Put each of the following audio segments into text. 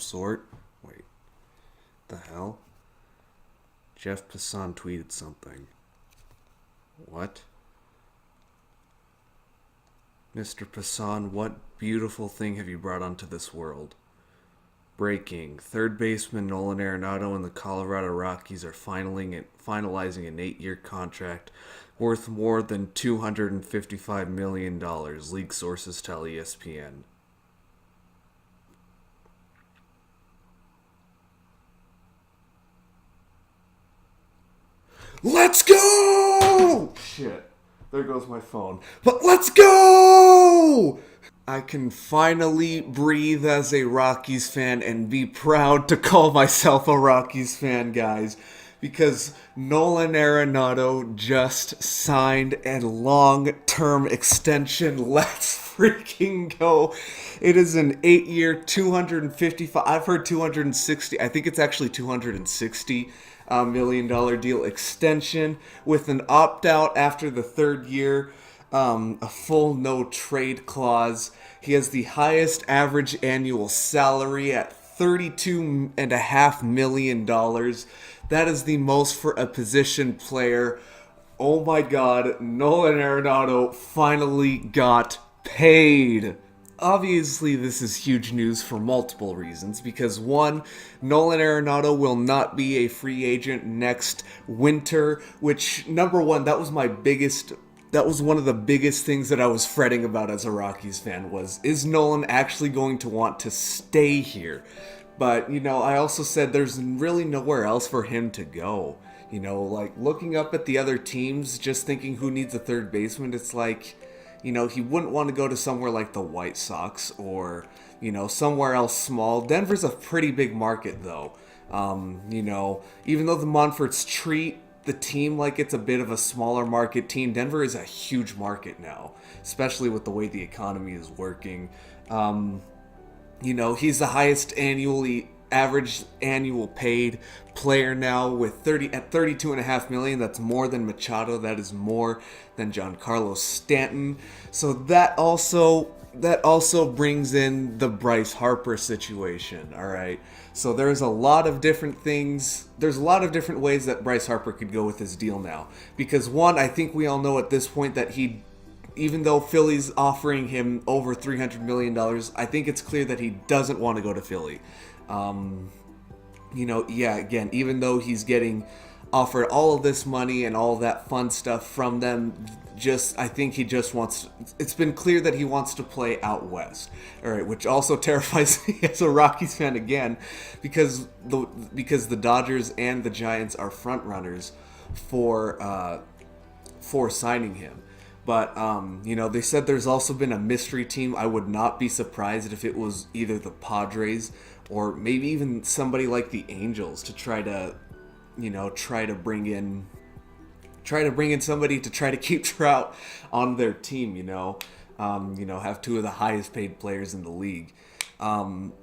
sort. Wait, the hell? Jeff Passan tweeted something. What? Mr. Passan, what beautiful thing have you brought onto this world? Breaking. Third baseman Nolan Arenado and the Colorado Rockies are finalizing an 8-year contract worth more than $255 million, league sources tell ESPN. Let's go! Shit. There goes my phone. But let's go! I can finally breathe as a Rockies fan and be proud to call myself a Rockies fan, guys. Because Nolan Arenado just signed a long-term extension. Let's freaking go. It is an 8-year, 255, I've heard 260, I think it's actually $260 million deal extension with an opt-out after the third year. A full no trade clause. He has the highest average annual salary at $32.5 million. That is the most for a position player. Oh my god, Nolan Arenado finally got paid. Obviously, this is huge news for multiple reasons, because one, Nolan Arenado will not be a free agent next winter, which, number one, that was one of the biggest things that I was fretting about as a Rockies fan was, is Nolan actually going to want to stay here? But, I also said there's really nowhere else for him to go. Like, looking up at the other teams, just thinking who needs a third baseman, it's like, he wouldn't want to go to somewhere like the White Sox or, somewhere else small. Denver's a pretty big market, though. Even though the Monforts treat the team like it's a bit of a smaller market team, Denver is a huge market now, especially with the way the economy is working. He's the highest average annual paid player now with $32.5 million. That's more than Machado. That is more than Giancarlo Stanton. So that also brings in the Bryce Harper situation. All right. So there's a lot of different things. There's a lot of different ways that Bryce Harper could go with his deal now. Because one, I think we all know at this point that even though Philly's offering him over $300 million, I think it's clear that he doesn't want to go to Philly. Again, even though he's getting offered all of this money and all that fun stuff from them, I think he just wants, it's been clear that he wants to play out west. All right, which also terrifies me as a Rockies fan again, because the Dodgers and the Giants are front runners for signing him. But, they said there's also been a mystery team. I would not be surprised if it was either the Padres or maybe even somebody like the Angels to try to bring in somebody to try to keep Trout on their team, have two of the highest paid players in the league. But,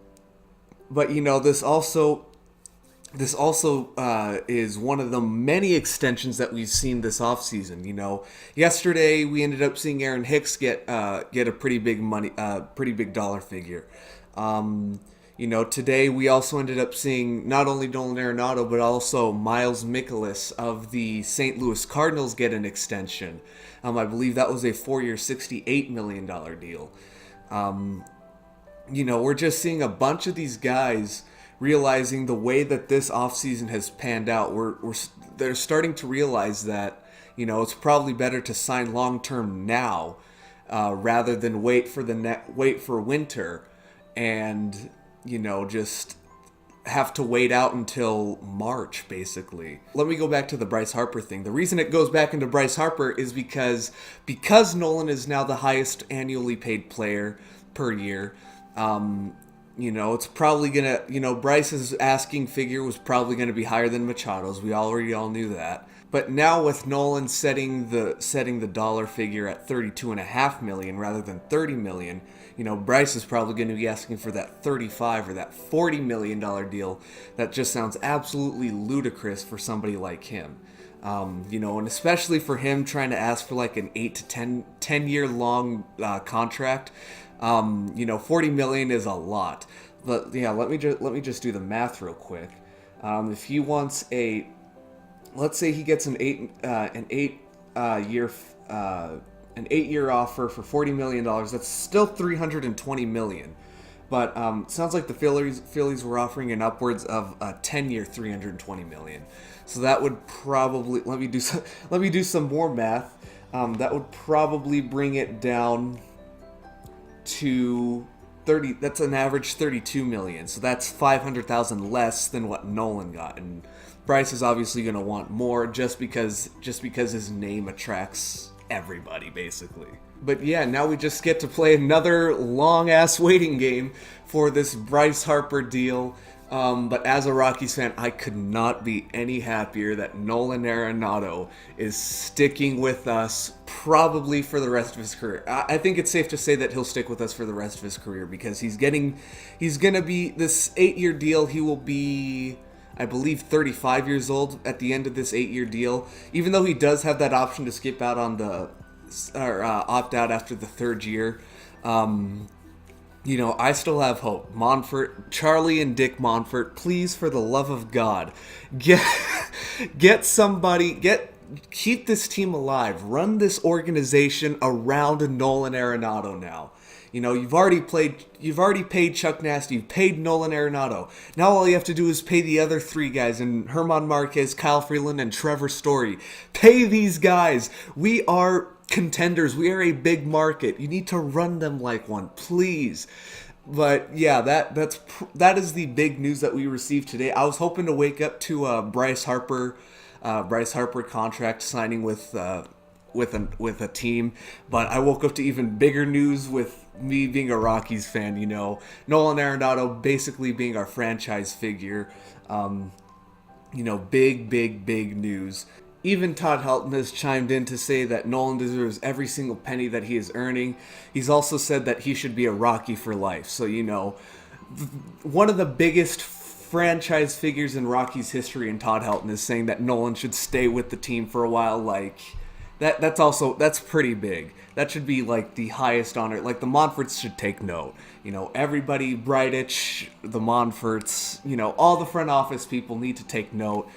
this also is one of the many extensions that we've seen this offseason. Yesterday we ended up seeing Aaron Hicks get a pretty big dollar figure. Today we also ended up seeing not only Nolan Arenado but also Miles Mikolas of the St. Louis Cardinals get an extension. I believe that was a 4-year, $68 million deal. We're just seeing a bunch of these guys realizing the way that this offseason has panned out. They're starting to realize that, it's probably better to sign long-term now rather than wait for winter and, just have to wait out until March, basically. Let me go back to the Bryce Harper thing. The reason it goes back into Bryce Harper is because Nolan is now the highest annually paid player per year. It's probably gonna, Bryce's asking figure was probably gonna be higher than Machado's. We already all knew that. But now with Nolan setting the dollar figure at $32.5 million rather than $30 million, Bryce is probably going to be asking for that $35 or that $40 million deal. That just sounds absolutely ludicrous for somebody like him. And especially for him trying to ask for like an 8 to 10 year long contract. $40 million is a lot. But yeah, let me just do the math real quick. If he wants a, let's say he gets an 8 year offer for $40 million. That's still $320 million. But sounds like the Phillies were offering an upwards of a 10-year $320 million. So that would probably, let me do some more math. That would probably bring it down to 30. That's an average $32 million. So that's $500,000 less than what Nolan got. And Bryce is obviously going to want more just because his name attracts everybody, basically. But yeah, now we just get to play another long-ass waiting game for this Bryce Harper deal. But as a Rockies fan, I could not be any happier that Nolan Arenado is sticking with us probably for the rest of his career. I think it's safe to say that he'll stick with us for the rest of his career because he's going to be, this 8-year deal, he will be, I believe, 35 years old at the end of this 8-year deal. Even though he does have that option to skip out on the, or opt out after the 3rd year. I still have hope. Monfort, Charlie and Dick Monfort, please, for the love of God, get somebody, keep this team alive. Run this organization around Nolan Arenado now. You've already paid Chuck Nasty, you've paid Nolan Arenado. Now all you have to do is pay the other 3 guys, and Herman Marquez, Kyle Freeland, and Trevor Story. Pay these guys. We are contenders. We are a big market. You need to run them like one, please. But yeah, that is the big news that we received today. I was hoping to wake up to Bryce Harper contract signing with a team, but I woke up to even bigger news with me being a Rockies fan. Nolan Arenado basically being our franchise figure. Big news. Even Todd Helton has chimed in to say that Nolan deserves every single penny that he is earning. He's also said that he should be a Rocky for life. So, one of the biggest franchise figures in Rockies history, and Todd Helton is saying that Nolan should stay with the team for a while. Like, that's pretty big. That should be like the highest honor. Like, the Monforts should take note. Everybody, Bridich, the Monforts, all the front office people need to take note.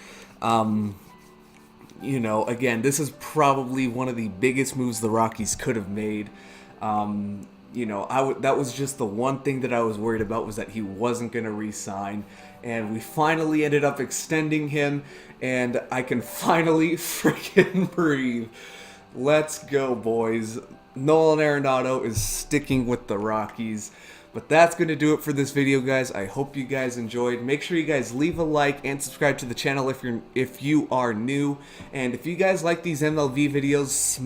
Again, this is probably one of the biggest moves the Rockies could have made. That was just the one thing that I was worried about, was that he wasn't going to re-sign. And we finally ended up extending him, and I can finally freaking breathe. Let's go, boys. Nolan Arenado is sticking with the Rockies. But that's going to do it for this video, guys. I hope you guys enjoyed. Make sure you guys leave a like and subscribe to the channel if you are new. And if you guys like these MLB videos,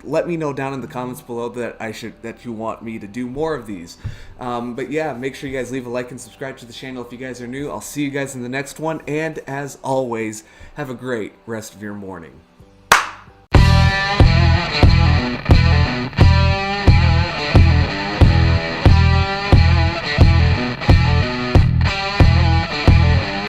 let me know down in the comments below that you want me to do more of these. But yeah, make sure you guys leave a like and subscribe to the channel if you guys are new. I'll see you guys in the next one. And as always, have a great rest of your morning.